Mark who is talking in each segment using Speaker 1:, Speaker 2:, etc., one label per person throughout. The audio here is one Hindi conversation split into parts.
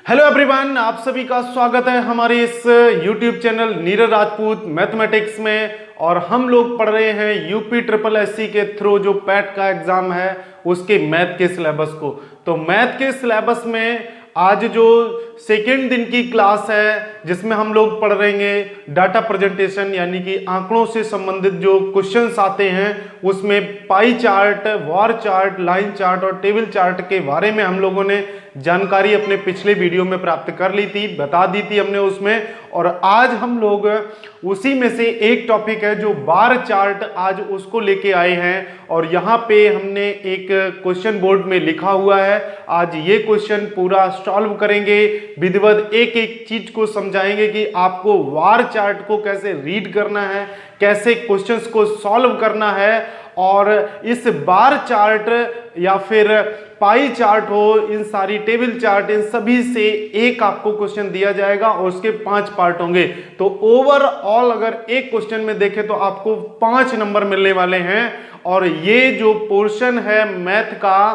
Speaker 1: हेलो एवरीवन, आप सभी का स्वागत है हमारे इस YouTube channel Neeraj Rajput mathematics में। और हम लोग पढ़ रहे हैं यूपी ट्रिपल एससी के थ्रू जो पैट का एग्जाम है उसके मैथ के सिलेबस को। तो मैथ के सिलेबस में आज जो सेकेंड दिन की क्लास है जिसमें हम लोग पढ़ रहे हैं डाटा प्रेजेंटेशन, यानी कि आंकड़ों से संबंधित जो क्वेश्चंस आते हैं उसमें पाई चार्ट, वार चार्ट, लाइन चार्ट और टेबल चार्ट के बारे में हम लोगों ने जानकारी अपने पिछले वीडियो में प्राप्त कर ली थी, बता दी थी हमने उसमें। और आज हम लोग उसी में से एक टॉपिक है जो बार चार्ट, आज उसको लेके आए हैं। और यहाँ पे हमने एक क्वेश्चन बोर्ड में लिखा हुआ है, आज ये क्वेश्चन पूरा सॉल्व करेंगे, विधिवत एक एक चीज को समझाएंगे कि आपको वार चार्ट को कैसे रीड करना है, कैसे क्वेश्चंस को सॉल्व करना है। और इस बार चार्ट या फिर पाई चार्ट हो, इन सारी टेबल चार्ट, इन सभी से एक आपको क्वेश्चन दिया जाएगा और उसके 5 पार्ट होंगे। तो ओवरऑल अगर एक क्वेश्चन में देखें तो आपको 5 नंबर मिलने वाले हैं। और ये जो पोर्शन है मैथ का,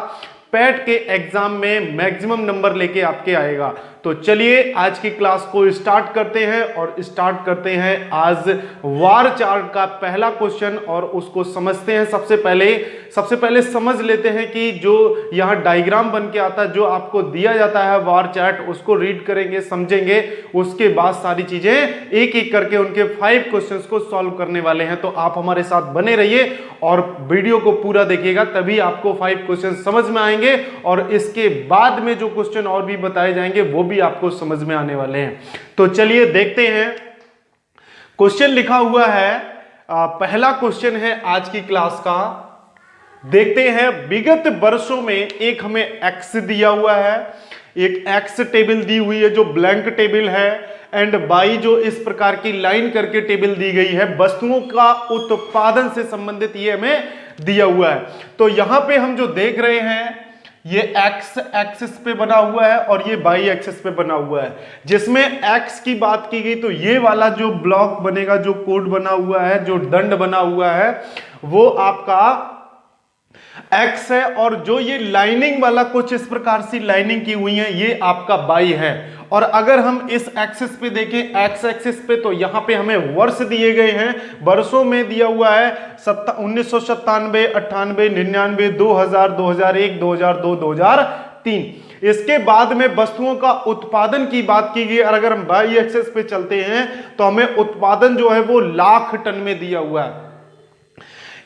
Speaker 1: पैट के एग्जाम में मैक्सिमम नंबर लेके आपके आएगा। तो चलिए आज की क्लास को स्टार्ट करते हैं और स्टार्ट करते हैं आज वार चार्ट का पहला क्वेश्चन और उसको समझते हैं। सबसे पहले समझ लेते हैं कि जो यहाँ डायग्राम बन के आता है, जो आपको दिया जाता है वार चार्ट, उसको रीड करेंगे, समझेंगे, उसके बाद सारी चीजें एक एक करके उनके 5 क्वेश्चंस को सॉल्व करने वाले हैं। तो आप हमारे साथ बने रहिए और वीडियो को पूरा देखिएगा, तभी आपको 5 क्वेश्चन समझ में आएंगे और इसके बाद में जो क्वेश्चन और भी बताए जाएंगे वो भी आपको समझ में आने वाले हैं। तो चलिए देखते हैं। क्वेश्चन लिखा हुआ है, पहला क्वेश्चन है आज की क्लास का। देखते हैं, विगत वर्षों में एक हमें एक्स दिया हुआ है, एक एक्स टेबल दी हुई है जो ब्लैंक टेबल है, एंड बाई जो इस प्रकार की लाइन करके टेबल दी गई है, वस्तुओं का उत्पादन से संबंधित ये हमें दिया हुआ है। तो यहां पे हम जो देख रहे हैं ये एक्स एक्सिस पे बना हुआ है और ये बाई एक्सिस पे बना हुआ है। जिसमें एक्स की बात की गई तो ये वाला जो ब्लॉक बनेगा, जो कोड बना हुआ है, जो दंड बना हुआ है, वो आपका एक्स है। और जो ये लाइनिंग वाला कुछ इस प्रकार से लाइनिंग की हुई है, ये आपका बाई है। और अगर हम इस एक्सिस पे देखें, एक्स एक्सिस पे, तो यहां पे हमें वर्ष दिए गए हैं, वर्षों में दिया हुआ है 1997, 98, 99, 2000, 2001, 2002, 2003। इसके बाद में वस्तुओं का उत्पादन की बात की गई। और अगर हम बाई एक्सिस पे चलते हैं तो हमें उत्पादन जो है वो लाख टन में दिया हुआ है।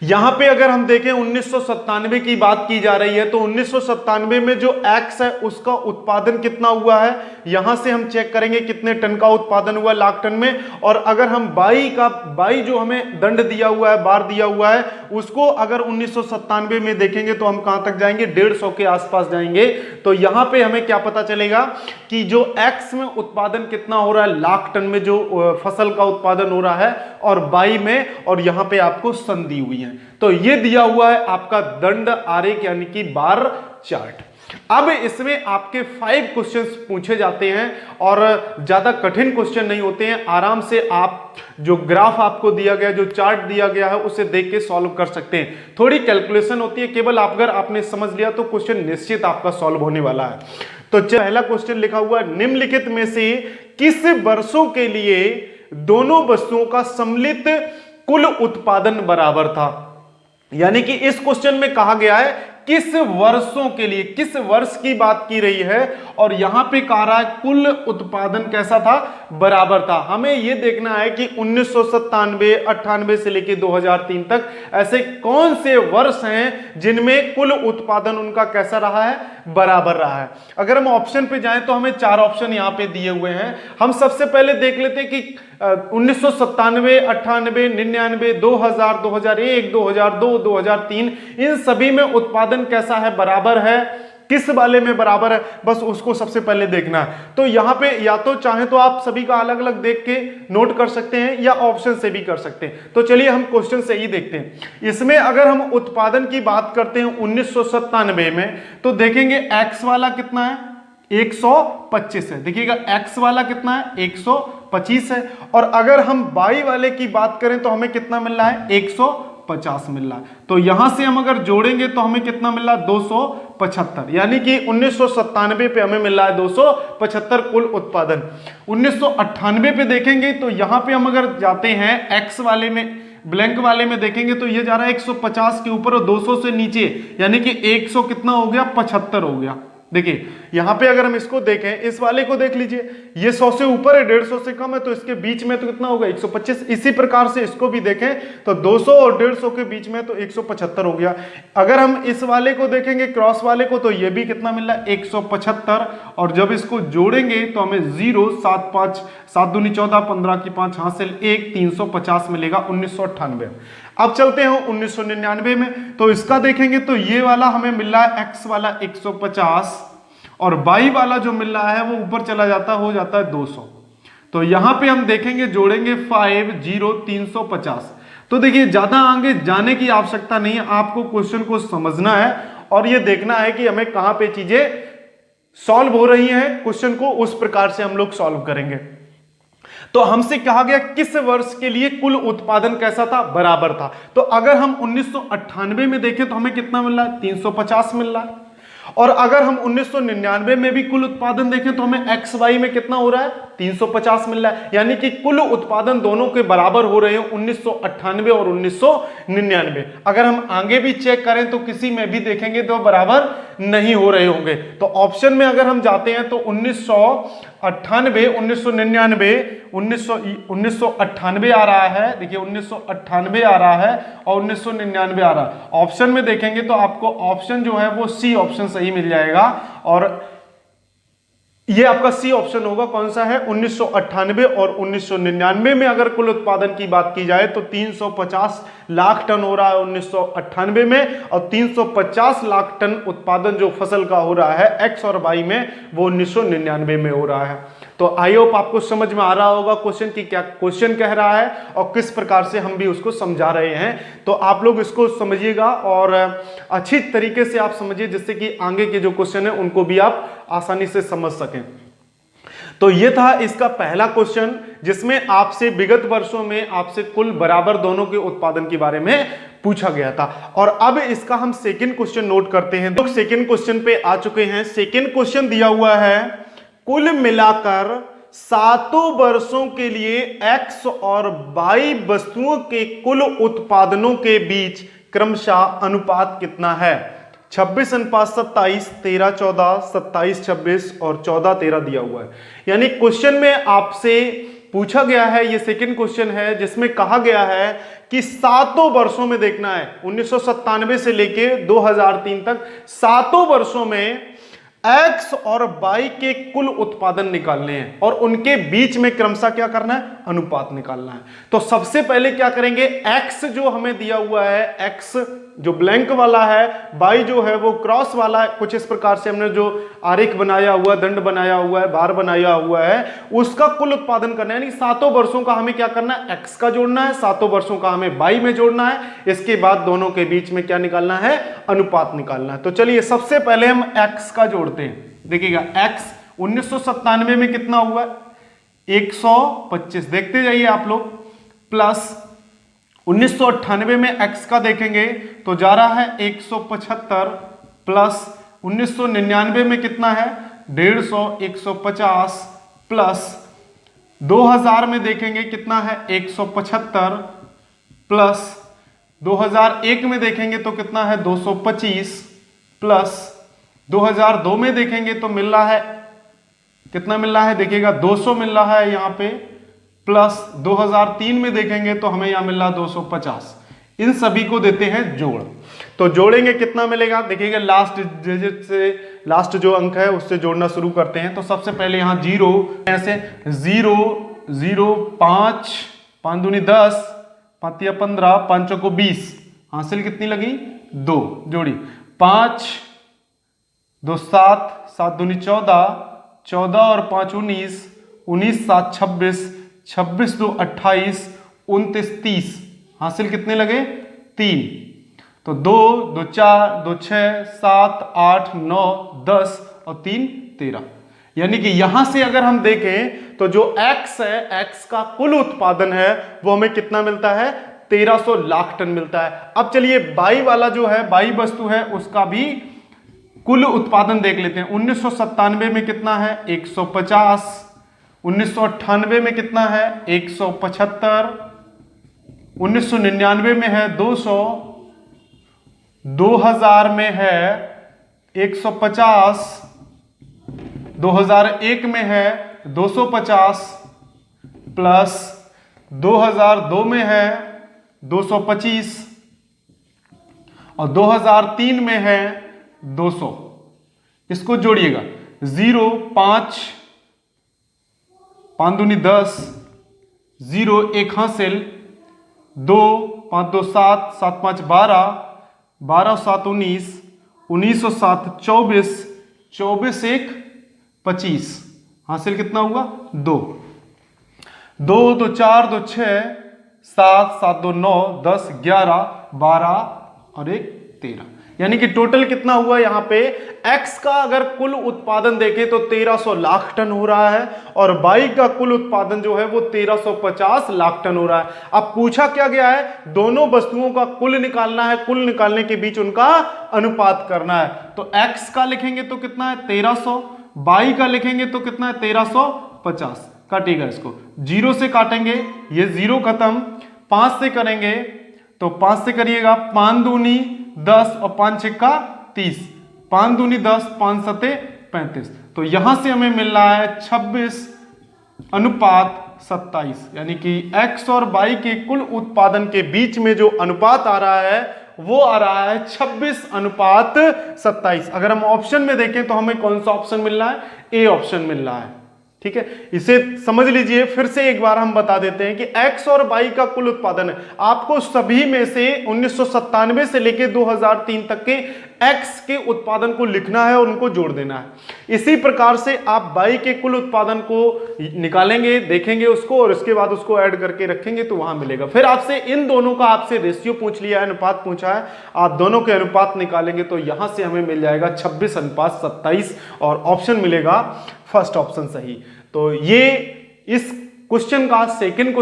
Speaker 1: यहां पे अगर हम देखें 1997 की बात की जा रही है, तो 1997 में जो एक्स है उसका उत्पादन कितना हुआ है, यहां से हम चेक करेंगे कितने टन का उत्पादन हुआ लाख टन में। और अगर हम बाई जो हमें दंड दिया हुआ है, बार दिया हुआ है, उसको अगर 1997 में देखेंगे तो हम कहां तक जाएंगे, 150 के आसपास जाएंगे। तो यहां पे हमें क्या पता चलेगा कि जो एक्स में उत्पादन कितना हो रहा है, लाख टन में जो फसल का उत्पादन हो रहा है, और बाई में, और यहां पे आपको सन दी हुई है। तो ये दिया हुआ है आपका दंड आरेख, यानी कि बार चार्ट। अब इसमें आपके 5 क्वेश्चंस पूछे जाते हैं और ज्यादा कठिन क्वेश्चन नहीं होते हैं। आराम से आप जो ग्राफ आपको दिया गया, जो चार्ट दिया गया है, उसे देख के सॉल्व कर सकते हैं। थोड़ी कैलकुलेशन होती है, केवल अगर आपने समझ लिया तो क्वेश्चन निश्चित आपका सॉल्व होने वाला है। तो पहला क्वेश्चन लिखा हुआ है, निम्नलिखित में से किस वर्षों के लिए दोनों वस्तुओं का सम्मिलित कुल उत्पादन बराबर था। यानी कि इस क्वेश्चन में कहा गया है किस वर्षों के लिए, किस वर्ष की बात की रही है, और यहां पे कह रहा है कुल उत्पादन कैसा था, बराबर था। हमें यह देखना है कि 1997, 98 से लेकर 2003 तक ऐसे कौन से वर्ष हैं जिनमें कुल उत्पादन उनका कैसा रहा है, बराबर रहा है। अगर हम ऑप्शन पे जाएं तो हमें 4 ऑप्शन यहां पे दिए हुए हैं। हम सबसे पहले देख लेते हैं कि 1997, 98, 99, 2000, 2001, 2002, 2003, इन सभी में उत्पादन कैसा है, बराबर है, किस वाले में बराबर है, बस उसको सबसे पहले देखना है। तो यहां पे या तो चाहे तो आप सभी का अलग अलग देख के नोट कर सकते हैं या ऑप्शन से भी कर सकते हैं। तो चलिए हम क्वेश्चन से ही देखते हैं। इसमें अगर हम उत्पादन की बात करते हैं 1997 में, तो देखेंगे एक्स वाला कितना है, 125 है। देखिएगा एक्स वाला कितना है, 125 है। और अगर हम बाई वाले की बात करें तो हमें कितना मिल रहा है, 100 250 मिल रहा है। तो यहां से हम अगर जोड़ेंगे तो हमें कितना मिल रहा है 275, यानी कि 1997 पे हमें मिल रहा है 275 कुल उत्पादन। 1998 पे देखेंगे तो यहां पे हम अगर जाते हैं एक्स वाले में, ब्लैंक वाले में देखेंगे तो ये जा रहा है 150 के ऊपर और 200 से नीचे, यानी कि 100 कितना हो गया 75 हो गया। देखिए यहां पे अगर हम इसको देखें, इस वाले को देख लीजिए, ये 100 से ऊपर है, 150 से कम है, तो इसके बीच में तो कितना होगा 125। इसी प्रकार से इसको भी देखें तो 200 और 150 के बीच में तो 175 हो गया। अगर हम इस वाले को देखेंगे क्रॉस वाले को, तो ये भी कितना मिल रहा है 175, और जब इसको जोड़ेंगे तो हमें 0 7 5 7 दूनी 14 15 की 5 हासिल 1 350 मिलेगा 1998। अब चलते हैं 1999 में, तो इसका देखेंगे तो ये वाला हमें मिल रहा है एक्स वाला 150 और बाई वाला जो मिल रहा है वो ऊपर चला जाता हो जाता है 200। तो यहां पे हम देखेंगे जोड़ेंगे 5 0 350। तो देखिए ज्यादा आगे जाने की आवश्यकता नहीं है, आपको क्वेश्चन को समझना है और ये देखना है कि हमें कहां पे चीजें सॉल्व हो रही हैं, क्वेश्चन को उस प्रकार से हम लोग सॉल्व करेंगे। तो हमसे कहा गया किस वर्ष के लिए कुल उत्पादन कैसा था, बराबर था। तो अगर हम 1998 में देखें तो हमें कितना मिल रहा है 350 मिल रहा है, और अगर हम 1999 में भी कुल उत्पादन देखें तो हमें एक्स वाई में कितना हो रहा है 350 मिल रहा है, यानी कि कुल उत्पादन दोनों के बराबर हो रहे हैं 1998 और 1999। अगर हम आगे भी चेक करें तो किसी में भी देखेंगे तो बराबर नहीं हो रहे होंगे। तो ऑप्शन में अगर हम जाते हैं तो 1998 1999 1998 आ रहा है, देखिए 1998 आ रहा है और 1999 आ रहा है। ऑप्शन में देखेंगे तो आपको ऑप्शन जो है वो सी ऑप्शन सही मिल जाएगा, और ये आपका सी ऑप्शन होगा। कौन सा है 1998 और 1999 में अगर कुल उत्पादन की बात की जाए तो 350 लाख टन हो रहा है 1998 में, और 350 लाख टन उत्पादन जो फसल का हो रहा है एक्स और वाई में वो 1999 में हो रहा है। तो आई होप आपको समझ में आ रहा होगा क्वेश्चन की क्या क्वेश्चन कह रहा है और किस प्रकार से हम भी उसको समझा रहे हैं। तो आप लोग इसको समझिएगा और अच्छी तरीके से आप समझिए, जिससे कि आगे के जो क्वेश्चन है उनको भी आप आसानी से समझ सकें। तो ये था इसका पहला क्वेश्चन, जिसमें आपसे विगत वर्षों में आपसे कुल बराबर दोनों के उत्पादन के बारे में पूछा गया था। और अब इसका हम सेकंड क्वेश्चन नोट करते हैं। तो सेकंड क्वेश्चन पे आ चुके हैं। सेकंड क्वेश्चन दिया हुआ है कुल मिलाकर 7 वर्षों के लिए एक्स और वाई वस्तुओं के कुल उत्पादनों के बीच क्रमशः अनुपात कितना है। 26:27, 13:14, 27:26 और 14:13 दिया हुआ है। यानी क्वेश्चन में आपसे पूछा गया है, ये सेकंड क्वेश्चन है जिसमें कहा गया है कि 7 वर्षों में देखना है, 1997 से लेके 2003 तक 7 वर्षों में एक्स और वाई के कुल उत्पादन निकालने हैं और उनके बीच में क्रमशः क्या करना है, अनुपात निकालना है। तो सबसे पहले क्या करेंगे, एक्स जो हमें दिया हुआ है, एक्स जो ब्लैंक वाला है, वाई जो है वो क्रॉस वाला है, कुछ इस प्रकार से हमने जो आरेख बनाया हुआ, दंड बनाया हुआ है, बार बनाया हुआ है, उसका कुल उत्पादन करना है। यानी 7 वर्षों का हमें क्या करना है, एक्स का जोड़ना है, 7 वर्षों का हमें वाई में जोड़ना है, इसके बाद दोनों के बीच में क्या निकालना है, अनुपात निकालना है। तो चलिए सबसे पहले हम एक्स का जोड़ते हैं। देखिएगा एक्स 1997 में कितना हुआ, 125, देखते जाइए आप लोग, प्लस 1998 में एक्स का देखेंगे तो जा रहा है 175, प्लस 1999 में कितना है 150, 150, प्लस 2000 में देखेंगे कितना है 175, प्लस 2001 में देखेंगे तो कितना है 225, प्लस 2002 में देखेंगे तो मिल रहा है कितना मिल रहा है, देखिएगा 200 मिल रहा है यहाँ पे, प्लस 2003 में देखेंगे तो हमें यहां मिल रहा 250। इन सभी को देते हैं जोड़। तो जोड़ेंगे कितना मिलेगा, देखिएगा लास्ट डिजिट से, लास्ट जो अंक है उससे जोड़ना शुरू करते हैं। तो सबसे पहले यहां 0 ऐसे 0 0 5 5 दूनी 10 5 या 15 5 को 20, हासिल कितनी लगी 2 जोड़ी, 5 2 7 7 दूनी 14 14 और 5 19 19 7 26 26 2 28 29 30, हासिल कितने लगे 3। तो 2 2 4 2 6 7 8 9 10 और 3 13। यानी कि यहां से अगर हम देखें तो जो x है, x का कुल उत्पादन है वो हमें कितना मिलता है 1300 लाख टन मिलता है। अब चलिए बाई वाला जो है, बाई वस्तु है, उसका भी कुल उत्पादन देख लेते हैं। 1997 में कितना है? 150। 1998 में कितना है? 175। 1999 में है 200। 2000 में है 150। 2001 में है 250 प्लस 2002 में है 225 और 2003 में है 200। इसको जोड़िएगा। 0 5 5 दूनी 10, 0 1 हासिल, 2 5 2 7, 7 5 12, 12 7 19, 19 और 7 24, 24 1 25, हासिल कितना हुआ? 2 2 2 4 2 6, 7 7 2 9, 10 11 12 और 1 13, यानी कि टोटल कितना हुआ यहाँ पे? एक्स का अगर कुल उत्पादन देखें तो 1300 लाख टन हो रहा है और वाई का कुल उत्पादन जो है वो 1350 लाख टन हो रहा है। अब पूछा क्या गया है? दोनों वस्तुओं का कुल निकालना है, कुल निकालने के बीच उनका अनुपात करना है। तो एक्स का लिखेंगे तो कितना है? 1300। वाई का लिखेंगे तो कितना है? 1350। काटिएगा इसको, 0 से काटेंगे, ये 0 खत्म। 5 से करेंगे तो 5 से करिएगा, 5 दूनी 10 और 5 छिक्का 30, 5 दूनी 10, 5 सते 35। तो यहां से हमें मिल रहा है 26 अनुपात 27, यानी कि एक्स और वाई के कुल उत्पादन के बीच में जो अनुपात आ रहा है वो आ रहा है 26 अनुपात 27। अगर हम ऑप्शन में देखें तो हमें कौन सा ऑप्शन मिल रहा है? ए ऑप्शन मिल रहा है। ठीक है, इसे समझ लीजिए। फिर से एक बार हम बता देते हैं कि एक्स और वाई का कुल उत्पादन है, आपको सभी में से 1997 से लेकर 2003 तक के एक्स के उत्पादन को लिखना है और उनको जोड़ देना है। इसी प्रकार से आप वाई के कुल उत्पादन को निकालेंगे, देखेंगे उसको और उसके बाद उसको ऐड करके रखेंगे तो वहां मिलेगा। फिर आपसे इन दोनों का आपसे रेशियो पूछ लिया है, अनुपात पूछा है, आप दोनों के अनुपात निकालेंगे तो यहां से हमें मिल जाएगा 26 अनुपात 27 और ऑप्शन मिलेगा फर्स्ट ऑप्शन सही। तो ये इस क्वेश्चन का सेकंड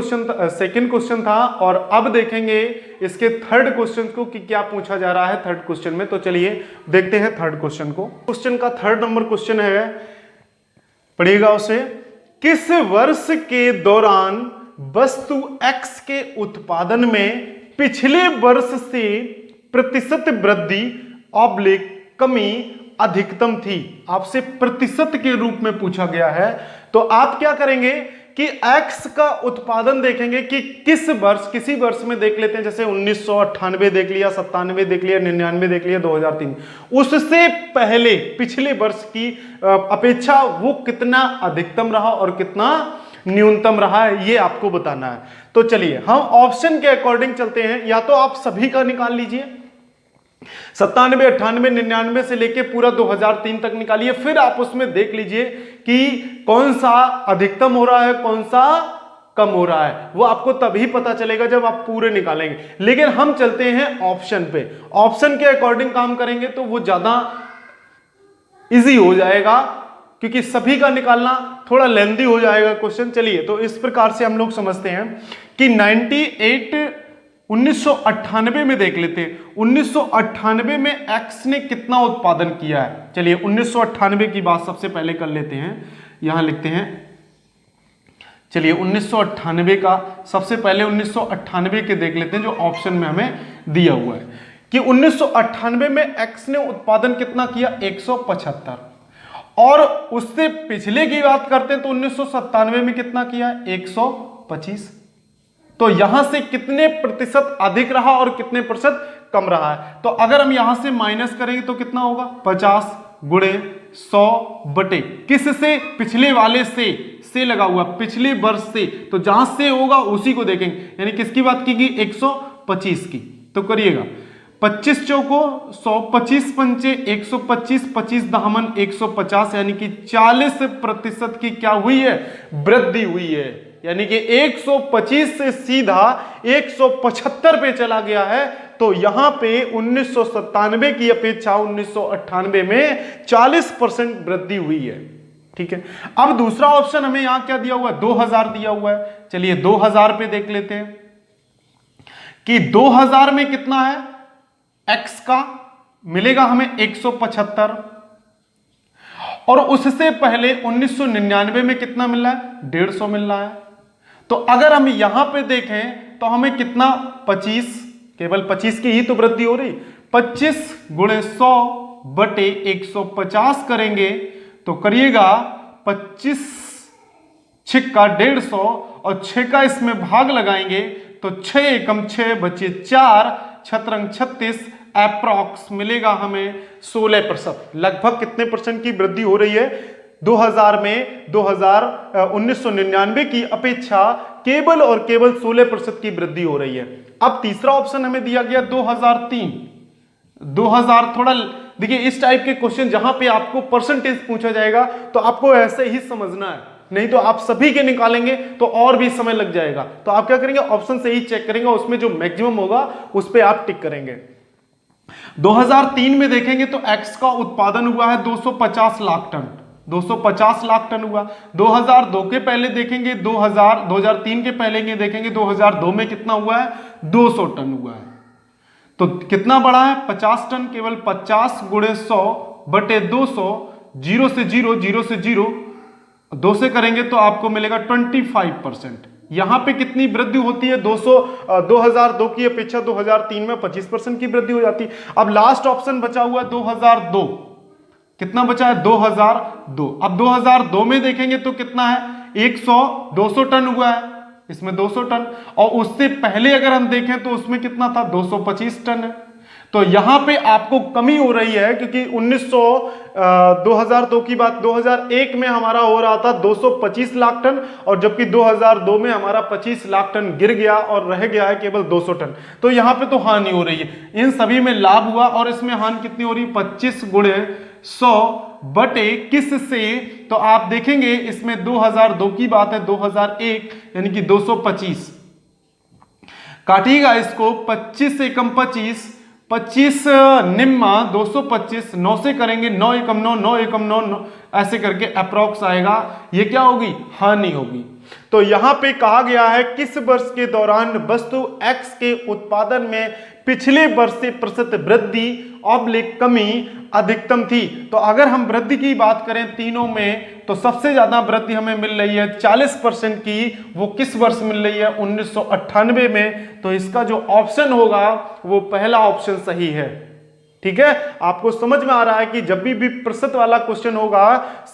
Speaker 1: क्वेश्चन था और अब देखेंगे इसके थर्ड क्वेश्चन को कि क्या पूछा जा रहा है थर्ड क्वेश्चन में। तो चलिए देखते हैं थर्ड क्वेश्चन को। क्वेश्चन का थर्ड नंबर क्वेश्चन है, पढ़िएगा उसे। किस वर्ष के दौरान वस्तु एक्स के उत्पादन में पिछले वर्ष से प्रतिशत वृद्धि ऑब्लिक कमी अधिकतम थी? आपसे प्रतिशत के रूप में पूछा गया है। तो आप क्या करेंगे कि x का उत्पादन देखेंगे कि किस वर्ष, किसी वर्ष में देख लेते हैं, जैसे 1998 देख लिया, 97 देख लिया, 99 देख लिया, 2003, उससे पहले पिछले वर्ष की अपेक्षा वो कितना अधिकतम रहा और कितना न्यूनतम रहा है, ये आपको बताना है। तो चलिए हम ऑप्शन के अकॉर्डिंग चलते हैं। या तो आप सभी का निकाल लीजिए, 97, 98, 99 से लेके पूरा 2003 तक निकालिए, फिर आप उसमें देख लीजिए कि कौन सा अधिकतम हो रहा है, कौन सा कम हो रहा है। वो आपको तभी पता चलेगा जब आप पूरे निकालेंगे। लेकिन हम चलते हैं ऑप्शन पे, ऑप्शन के अकॉर्डिंग काम करेंगे तो वो ज्यादा इजी हो जाएगा, क्योंकि सभी का निकालना थोड़ा लेंथी हो जाएगा क्वेश्चन। चलिए तो इस प्रकार से हम लोग समझते हैं कि 1998 में देख लेते हैं। 1998 में एक्स ने कितना उत्पादन किया है? चलिए 1998 की बात सबसे पहले कर लेते हैं, यहां लिखते हैं। चलिए 1998 का सबसे पहले 1998 के देख लेते हैं जो ऑप्शन में हमें दिया हुआ है कि 1998 में एक्स ने उत्पादन कितना किया? 175। और उससे पिछले की बात करते हैं तो 1997 में कितना किया? 125। तो यहां से कितने प्रतिशत अधिक रहा और कितने प्रतिशत कम रहा है? तो अगर हम यहां से माइनस करेंगे तो कितना होगा? 50 गुणे 100 बटे किससे? पिछले वाले से लगा हुआ, पिछले वर्ष से। तो जहां से होगा उसी को देखेंगे, यानी किसकी बात की? 125 की। तो करिएगा 25 चौको 100, 25 पंचे 125, 25 दामन 150, यानी कि 40% की क्या हुई है? वृद्धि हुई है। यानी कि 125 से सीधा 175 पे चला गया है। तो यहां पे 1997 की अपेक्षा 1998 में 40% वृद्धि हुई है। ठीक है, अब दूसरा ऑप्शन हमें यहां क्या दिया हुआ है? 2000 दिया हुआ है। चलिए 2000 पे देख लेते हैं कि 2000 में कितना है x का, मिलेगा हमें 175, और उससे पहले 1999 में कितना मिल रहा है, 150 मिल रहा है। तो अगर हम यहां पे देखें तो हमें कितना 25, केवल 25 की ही तो वृद्धि हो रही, 25 गुणे 100 बटे 150 करेंगे तो करिएगा 25 छिक्का 150 और 6 का इसमें भाग लगाएंगे तो 6 एकम 6 बचे 4, छत्रंग 36, अप्रॉक्स मिलेगा हमें 16%। लगभग कितने परसेंट की वृद्धि हो रही है 2000 में 1999 की अपेक्षा केवल और केवल 16% की वृद्धि हो रही है। अब तीसरा ऑप्शन हमें दिया गया 2003। 2000 थोड़ा देखिए, इस टाइप के क्वेश्चन जहां पे आपको परसेंटेज पूछा जाएगा तो आपको ऐसे ही समझना है, नहीं तो आप सभी के निकालेंगे तो और भी समय लग जाएगा। तो आप क्या करेंगे, ऑप्शन से ही चेक करेंगे, उसमें जो मैक्सिमम होगा उस पर आप टिक करेंगे। 2003 में देखेंगे तो एक्स का उत्पादन हुआ है 250 लाख टन, 250 लाख टन हुआ। 2002 के पहले देखेंगे 2003 के पहले के देखेंगे 2002 में कितना हुआ है, 200 टन हुआ है। तो कितना बढ़ा है 50 टन, केवल 50 गुणे 100 बटे 200, 0 से 0, 0 से 0, 2 से करेंगे तो आपको मिलेगा 25%। यहां पे कितनी वृद्धि होती है 2002 की अपेक्षा 2003 में 25% की वृद्धि हो जाती है। अब लास्ट ऑप्शन बचा हुआ 2002, कितना बचा है 2002। अब 2002 में देखेंगे तो कितना है 200 टन हुआ है, इसमें 200 टन, और उससे पहले अगर हम देखें तो उसमें कितना था 225 टन है। तो यहां पे आपको कमी हो रही है क्योंकि 2002 की बात 2001 में हमारा हो रहा था 225 लाख टन, और जबकि 2002 में हमारा 25 लाख टन गिर गया और रह गया है केवल 200 टन। तो यहां पे तो हानि हो रही है, इन सभी में लाभ हुआ और इसमें हानि कितनी हो रही है 25 गुणे 100 बटे किस से, तो आप देखेंगे इसमें 2002 की बात है 2001 यानी कि 225, काटिएगा इसको 25 एकम 25, 25 निम्मा 225, 9 से करेंगे 9 एकम 9, 9 एकम 9, 9 ऐसे करके अप्रॉक्स आएगा, ये क्या होगी हानि होगी। तो यहां पे कहा गया है किस वर्ष के दौरान वस्तु X के उत्पादन में पिछले वर्ष से प्रतिशत वृद्धि ऑब्लिक कमी अधिकतम थी। तो अगर हम वृद्धि की बात करें तीनों में तो सबसे ज्यादा वृद्धि हमें मिल रही है 40% की, वो किस वर्ष मिल रही है 1998 में। तो इसका जो ऑप्शन होगा वो पहला ऑप्शन सही है। ठीक है, आपको समझ में आ रहा है कि जब भी प्रतिशत वाला क्वेश्चन होगा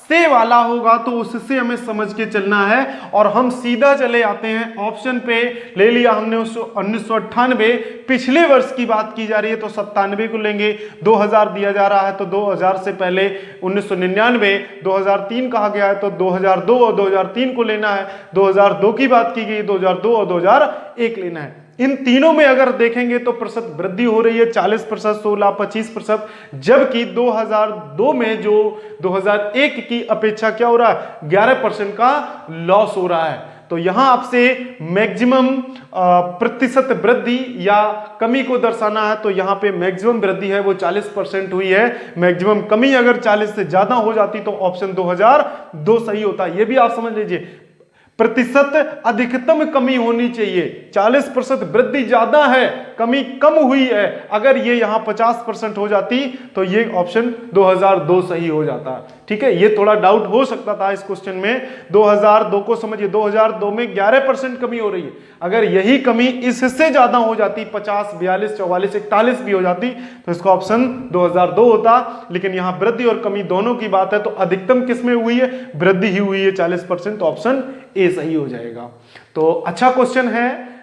Speaker 1: से वाला होगा तो उससे हमें समझ के चलना है, और हम सीधा चले आते हैं ऑप्शन पे। ले लिया हमने 1998, पिछले वर्ष की बात की जा रही है तो 97 को लेंगे, 2000 दिया जा रहा है तो 2000 से पहले 1999, 2003 कहा गया है तो 2002 और 2003 को लेना है, 2002 की बात की गई 2002 और 2001 लेना है। इन तीनों में अगर देखेंगे तो प्रतिशत वृद्धि हो रही है 40%, 16, 25%, जबकि 2002 में जो 2001 की अपेक्षा क्या हो रहा है 11% का लॉस हो रहा है। तो यहां आपसे मैक्सिमम प्रतिशत वृद्धि या कमी को दर्शाना है, तो यहां पे मैक्सिमम वृद्धि है वो 40% हुई है, मैक्सिमम कमी अगर 40 से ज्यादा हो जाती तो ऑप्शन 2002 सही होता। ये भी आप समझ लीजिए, प्रतिशत अधिकतम कमी होनी चाहिए, 40% वृद्धि ज्यादा है कमी कम हुई है, अगर ये यहां 50% हो जाती तो ये ऑप्शन 2002 सही हो जाता। ठीक है, ये थोड़ा डाउट हो सकता था इस क्वेश्चन में। 2002 को समझिए, 2002 में 11% कमी हो रही है, अगर यही कमी इससे ज्यादा हो जाती 50, 42, 44, 41 भी हो जाती तो इसका ऑप्शन 2002 होता। लेकिन यहां वृद्धि और कमी दोनों की बात है तो अधिकतम किसमें हुई है, वृद्धि ही हुई है 40%, तो ऑप्शन ए सही हो जाएगा। तो अच्छा क्वेश्चन है,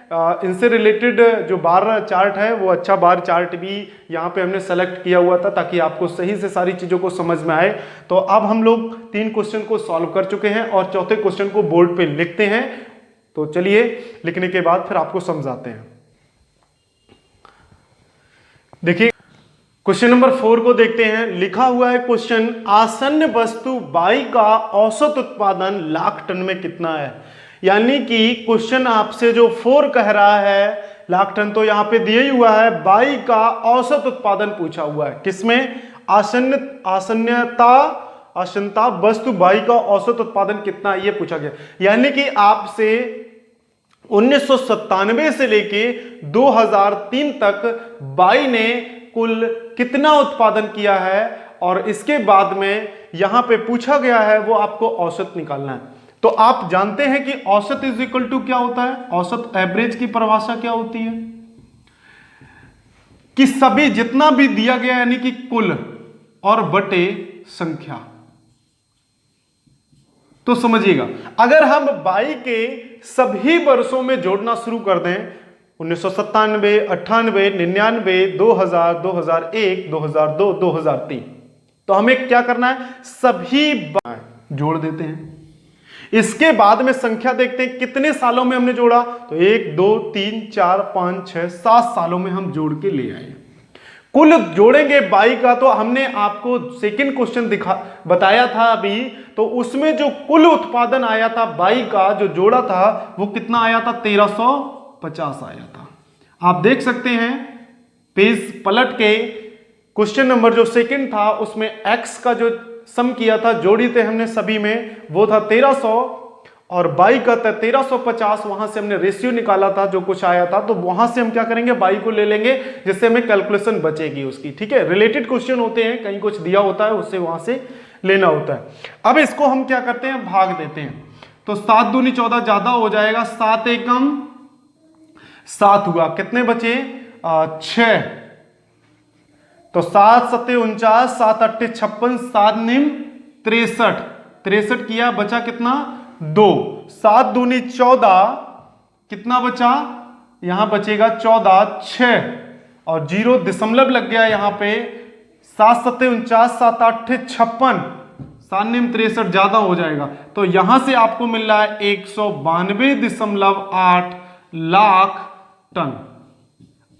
Speaker 1: इनसे रिलेटेड जो बार चार्ट है वो अच्छा बार चार्ट भी यहाँ पे हमने सेलेक्ट किया हुआ था ताकि आपको सही से सारी चीज़ों को समझ में आए। तो अब हम लोग 3 क्वेश्चन को सॉल्व कर चुके हैं और चौथे क्वेश्चन को बोर्ड पे लिखते हैं। तो चलिए लिखने के बाद फिर आपको समझाते हैं। देखिए क्वेश्चन नंबर 4 को देखते हैं। लिखा हुआ है क्वेश्चन, आसन्न वस्तु बाई का औसत उत्पादन लाख टन में कितना है। यानी कि क्वेश्चन आपसे जो 4 कह रहा है लाख टन, तो यहां पे दिया ही हुआ है बाई का औसत उत्पादन पूछा हुआ है। किसमें, आसन्नता वस्तु बाई का औसत उत्पादन कितना है ये पूछा गया। यानी कि आपसे 1997 से लेके 2003 तक बाई ने कुल कितना उत्पादन किया है, और इसके बाद में यहां पे पूछा गया है वो आपको औसत निकालना है। तो आप जानते हैं कि औसत इज इक्वल टू क्या होता है, औसत एवरेज की परिभाषा क्या होती है कि सभी जितना भी दिया गया यानी कि कुल और बटे संख्या। तो समझिएगा, अगर हम बाई के सभी वर्षों में जोड़ना शुरू कर दें 1997, 98, 99, 2000, 2001, 2002, 2003, तो हमें क्या करना है, सभी जोड़ देते हैं। इसके बाद में संख्या देखते हैं कितने सालों में हमने जोड़ा, तो 1 2 3 4 5 6 7 सालों में हम जोड़ के ले आए। कुल जोड़ेंगे बाई का, तो हमने आपको सेकंड क्वेश्चन बताया था अभी, तो उसमें जो कुल उत्पादन आया था बाई का जो जोड़ा था वो कितना आया था, 1350 आया था। आप देख सकते हैं पेज पलट के, क्वेश्चन नंबर जो सेकंड था उसमें एक्स का जो सम किया था, जोड़ी थे हमने सभी में, वो था 1300 और बाई का था 1350। वहां से हमने रेशियो निकाला था जो कुछ आया था, तो वहां से हम क्या करेंगे, बाई को ले लेंगे जिससे हमें कैलकुलेशन बचेगी उसकी। ठीक है, रिलेटेड क्वेश्चन होते हैं, कहीं कुछ दिया होता है उससे वहां से लेना होता है। अब इसको हम क्या करते हैं, भाग देते हैं, तो 7 दूनी 14 ज्यादा हो जाएगा, 7 एकम 7 हुआ, कितने बचे 6, तो 7 सत्ते 49, 7 अट्ठे 56, 7 निम 63, 63 किया, बचा कितना 2, 7 दूनी 14, कितना बचा, यहां बचेगा 14, 6 और 0 दशमलव लग गया यहां पे, 7 सत्ते 49, 7 अट्ठे 56, 7 निम 63 ज्यादा हो जाएगा, तो यहां से आपको मिल रहा है 192.8 लाख टन।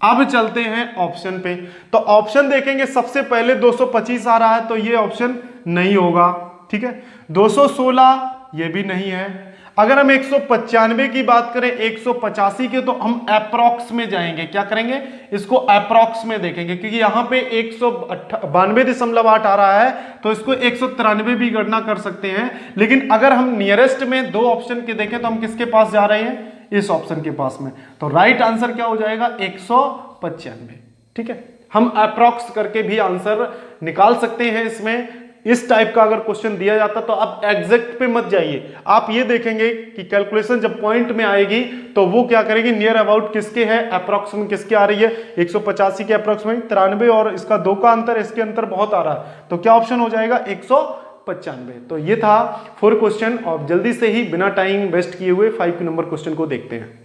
Speaker 1: अब चलते हैं ऑप्शन पे, तो ऑप्शन देखेंगे, सबसे पहले 225 आ रहा है, तो ये ऑप्शन नहीं होगा। ठीक है, 216 ये भी नहीं है। अगर हम 195 की बात करें, 185 के, तो हम अप्रॉक्स में जाएंगे, क्या करेंगे, इसको अप्रॉक्स में देखेंगे, क्योंकि यहां पे 192.8 आ रहा है, तो इसको 193 भी गणना कर सकते हैं। लेकिन अगर हम नियरेस्ट में दो ऑप्शन के देखें तो हम किसके पास जा रहे हैं, इस ऑप्शन के पास में, तो राइट आंसर क्या हो जाएगा 195। ठीक है, हम अप्रॉक्स करके भी आंसर निकाल सकते हैं इसमें। इस टाइप का अगर क्वेश्चन दिया जाता तो आप एग्जैक्ट पे मत जाइए, आप ये देखेंगे कि कैलकुलेशन जब पॉइंट में आएगी तो वो क्या करेगी, नियर अबाउट किसके है, अप्रॉक्स में किसके आ रही है, 185 के अप्रॉक्स में 93 और इसका 2 का अंतर, इसके अंतर बहुत आ रहा है, तो क्या ऑप्शन हो जाएगा 195। तो ये था 4 क्वेश्चन, और जल्दी से ही बिना टाइम वेस्ट किए हुए 5 नंबर क्वेश्चन को देखते हैं।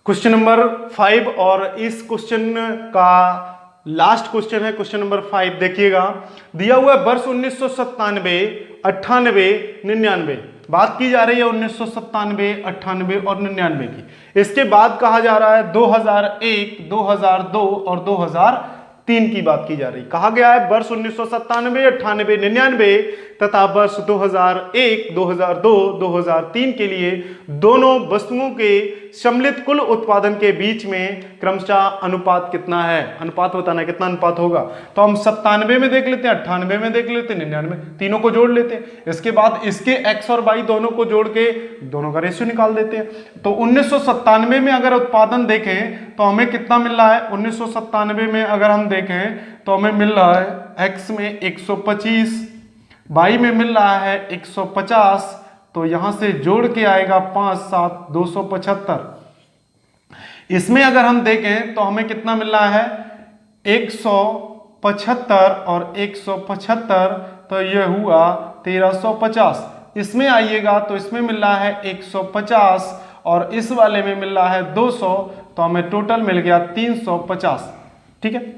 Speaker 1: क्वेश्चन नंबर 5, और इस क्वेश्चन का लास्ट क्वेश्चन है क्वेश्चन नंबर 5। देखिएगा, दिया हुआ वर्ष 1997, 98, 99, बात की जा रही है 1997, 98 और 99 की। इसके बाद कहा जा रहा है 2001, 2002 और 2003 की बात की जा रही। कहा गया है वर्ष 1997, 98, 99 तथा वर्ष 2001, 2002, 2003 के लिए दोनों वस्तुओं के सम्मिलित कुल उत्पादन के बीच में क्रमशः अनुपात कितना है, अनुपात बताना है, कितना अनुपात होगा। तो हम 97 में देख लेते हैं, 98 में देख लेते हैं, 99, तीनों को जोड़ लेते हैं। इसके बाद इसके एक्स और वाई दोनों को जोड़ के दोनों का रेशियो निकाल देते हैं। तो 1997 में अगर उत्पादन देखें तो हमें कितना मिल रहा है, 1997 में अगर हम देखें तो हमें मिल रहा है एक्स में 125, वाई में मिल रहा है 150, तो यहां से जोड़ के आएगा 5 7 275। इसमें अगर हम देखें तो हमें कितना मिल रहा है 175 और 175, तो यह हुआ 1350। इसमें आइएगा तो इसमें मिल रहा है 150 और इस वाले में मिल रहा है 200, तो हमें टोटल मिल गया 350। ठीक है,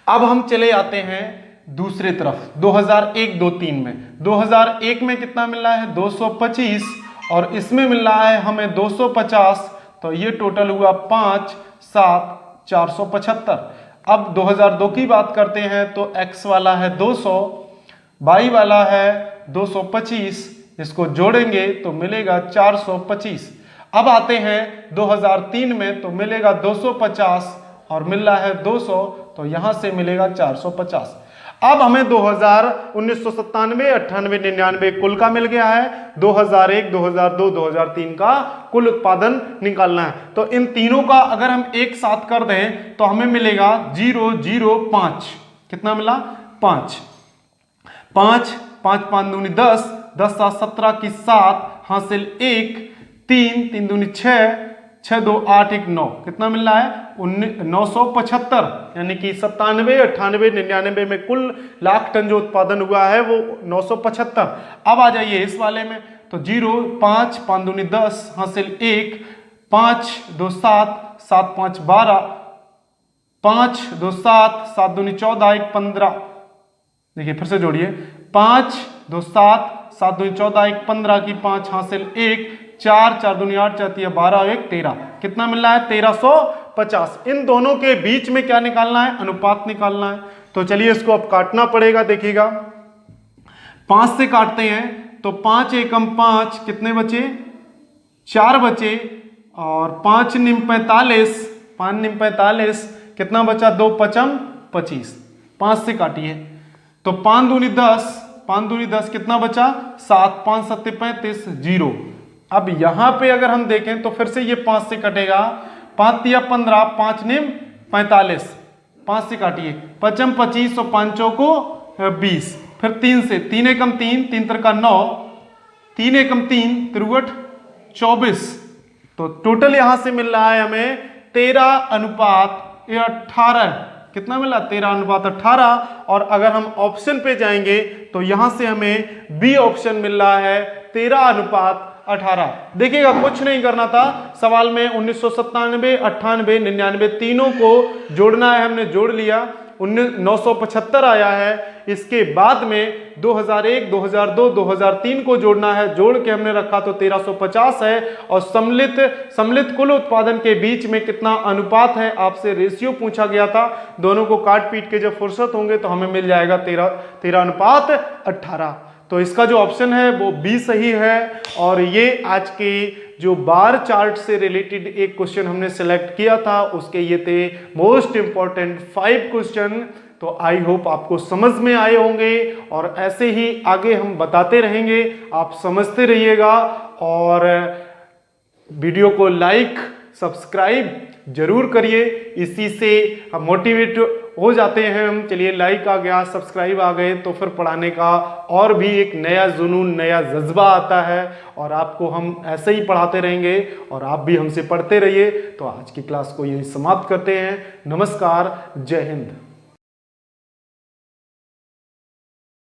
Speaker 1: अब हम चले आते हैं दूसरे तरफ 2001-2-3 में। 2001 में कितना मिल रहा है 225 और इसमें मिल रहा है हमें 250, तो ये टोटल हुआ 5 7 475। अब 2002 की बात करते हैं तो x वाला है 200, y वाला है 225, इसको जोड़ेंगे तो मिलेगा 425। अब आते हैं 2003 में तो मिलेगा 250 और मिल रहा है 200, तो यहां से मिलेगा 450। अब हमें 1997, 98, 99 कुल का मिल गया है, 2001, 2002, 2003 का कुल उत्पादन निकालना है। तो इन तीनों का अगर हम एक साथ कर दें तो हमें मिलेगा 005। कितना मिला? 5। 5 5 5 दूनी 10, 10 7 17 की 7 हासिल 1, 3 3 दूनी 6, 6 2 8 1 9। कितना मिल रहा है? 975। यानी कि 97, 98, 99 में कुल लाख टन जो उत्पादन हुआ है वो 975। अब आ जाइए इस वाले में, तो 0 5 5 दूनी 10 हासिल 1, 5 2 7 7 5 12, 5 2 7 7 दूनी 14 1 15। देखिए फिर से जोड़िए, 5 2 7 7 दूनी 14 1 15 की 5 हासिल 1, 4 4 दूनी 8 जाती है 12 1 13। कितना मिल रहा है? 1350। इन दोनों के बीच में क्या निकालना है? अनुपात निकालना है। तो चलिए इसको अब काटना पड़ेगा। देखिएगा 5 से काटते हैं तो 5 एकम 5, कितने बचे? 4 बचे, और 5 निम 45, 5 निम 45, कितना बचा? 2 पचम 25। 5 से काटिए तो 5 दूनी 10, 5 दूनी 10, कितना बचा? 7, 5 7 35, 0। अब यहां पे अगर हम देखें तो फिर से ये 5 से कटेगा, 5 तिया 15, 5 निम 45, 5 से काटिए, पचम 25 और 5 चौको 20। फिर 3 से, 3 एकम 3, 3 तिरका 9, 3 एकम 3 तिरुवट 24। तो टोटल यहां से मिल रहा है हमें 13:18। कितना मिला? 13:18। और अगर हम ऑप्शन पे जाएंगे तो यहां से हमें बी ऑप्शन मिल रहा है 13:18। देखिएगा कुछ नहीं करना था सवाल में, 1997, 98, 99 तीनों को जोड़ना है, हमने जोड़ लिया, 975 आया है। इसके बाद में 2001, 2002, 2003 को जोड़ना है, जोड़ के हमने रखा तो 1350 है। और सम्मिलित कुल उत्पादन के बीच में कितना अनुपात है, आपसे रेशियो पूछा गया था। दोनों को काट पीट के जब फुर्सत होंगे तो हमें मिल जाएगा 13:18। तो इसका जो ऑप्शन है वो बी सही है। और ये आज के जो बार चार्ट से रिलेटेड एक क्वेश्चन हमने सेलेक्ट किया था, उसके ये थे मोस्ट इंपॉर्टेंट 5 क्वेश्चन। तो आई होप आपको समझ में आए होंगे, और ऐसे ही आगे हम बताते रहेंगे, आप समझते रहिएगा। और वीडियो को लाइक सब्सक्राइब जरूर करिए, इसी से हम मोटिवेट हो जाते हैं हम। चलिए, लाइक आ गया, सब्सक्राइब आ गए तो फिर पढ़ाने का और भी एक नया जुनून, नया जज्बा आता है, और आपको हम ऐसे ही पढ़ाते रहेंगे और आप भी हमसे पढ़ते रहिए। तो आज की क्लास को यही समाप्त करते हैं। नमस्कार, जय हिंद।